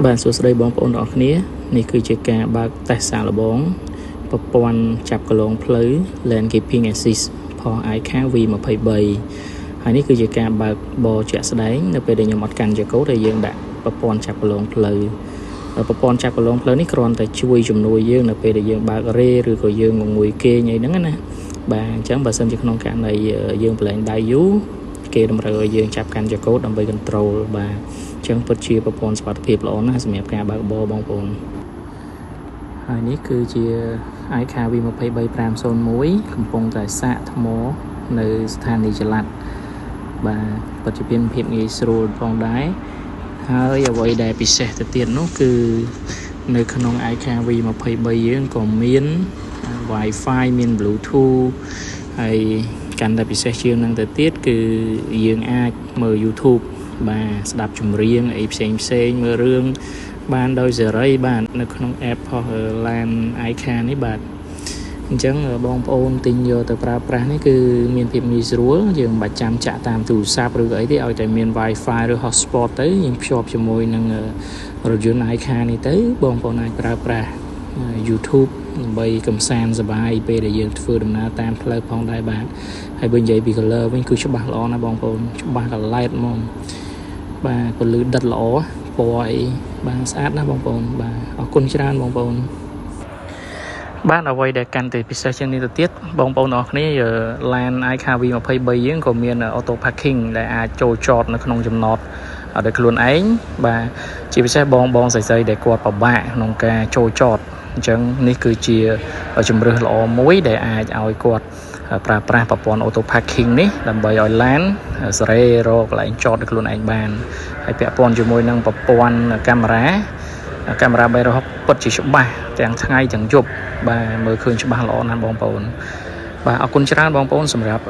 បាទសួស្តីបងប្អូនទាំងអស់គ្នានេះគឺជាការបើកតេស្តសាកល្បងប្រព័ន្ធចាប់គន្លងផ្លូវ Lane Keeping Assist for iCar V23 ហើយនេះគឺជាការបើកបរជាក់ស្ដែងនៅពេលដែលខ្ញុំអត់កាន់ជាកូដដែលយើងដាក់ប្រព័ន្ធចាប់គន្លងផ្លូវប្រព័ន្ធចាប់គន្លងផ្លូវនេះគ្រាន់តែជួយជំនួយយើងនៅពេលដែលយើងបើករេឬក៏យើងងងុយគេងអីហ្នឹងណាបាទអញ្ចឹងបើសិនជាក្នុងករណីយើងប្រឡែងដៃយូរគេតម្រូវឲ្យយើងចាប់កាន់ជាកូដដើម្បី control បាទចឹងពិតជាប្រព័ន្ធសុវត្ថិភាពល្អណាស់សម្រាប់ការបើកបរបងប្អូនហើយនេះគឺជា iCar V23 501កំពុងតែសាកថ្មនៅស្ថានីយ៍ចល័តបាទពិតជាមានភាពងាយស្រួលផងដែរហើយអ្វីដែលពិសេសទៅទៀតនោះគឺនៅក្នុង iCar V23 យើងក៏មាន Wi-Fi មាន Bluetooth ហើយកាន់តែពិសេសជាងនឹងទៅទៀតគឺយើងអាចមើល YouTube បាទស្ដាប់ចម្រៀងអីផ្សេងមើលរឿងបានដោយសេរីបាទនៅក្នុង app ផុស LAN iCar នេះបាទអញ្ចឹងបងប្អូនទិញយកទៅប្រើប្រាស់នេះគឺមានភាពងាយស្រួលយើងមិនបាច់ចាំចាក់តាមទូរស័ព្ទឬក៏អីទេឲ្យតែមាន Wi-Fi ឬ hotspot ទៅយើងភ្ជាប់ជាមួយនឹងរថយន្ត iCar នេះទៅបងប្អូនអាចប្រើប្រាស់ YouTube ដើម្បីកំសាន្តសប្បាយពេលដែលយើងធ្វើដំណើរតាមផ្លូវផងដែរបាទហើយបើនិយាយពី color វិញគឺច្បាស់ល្អណាស់បងប្អូនច្បាស់កឡែតហ្មងបាទពលឺដិតល្អពណ៌អីបាទស្អាតណាស់បងប្អូនបាទអរគុណច្រើនបងប្អូនបាទអ្វីដែលកាន់តែពិសេសជាងនេះទៅទៀតបងប្អូនអរគ្នា LAN iCar V23 យើងក៏មាន auto parking ដែលអាចចូលចតនៅក្នុងចំណតដោយខ្លួនឯងបាទជាពិសេសបងស្រីៗដែលគាត់ពិបាកក្នុងការចូលចតអញ្ចឹងនេះគឺជាជំរើសល្អមួយដែលអាចឲ្យគាត់ប្រើប្រាស់ប្រព័ន្ធ auto parking នេះដើម្បីឲ្យឡានសេរីរកកន្លែងចតដោយខ្លួនឯងបានហើយពាក់ព័ន្ធជាមួយនឹងប្រព័ន្ធកាមេរ៉ា360ពិតជាច្បាស់ទាំងថ្ងៃទាំងយប់បាទមើលឃើញច្បាស់ល្អណាស់បងប្អូនបាទអរគុណច្រើនបងប្អូនសម្រាប់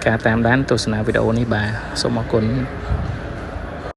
ការតាមដានទស្សនាវីដេអូនេះបាទសូមអរគុណ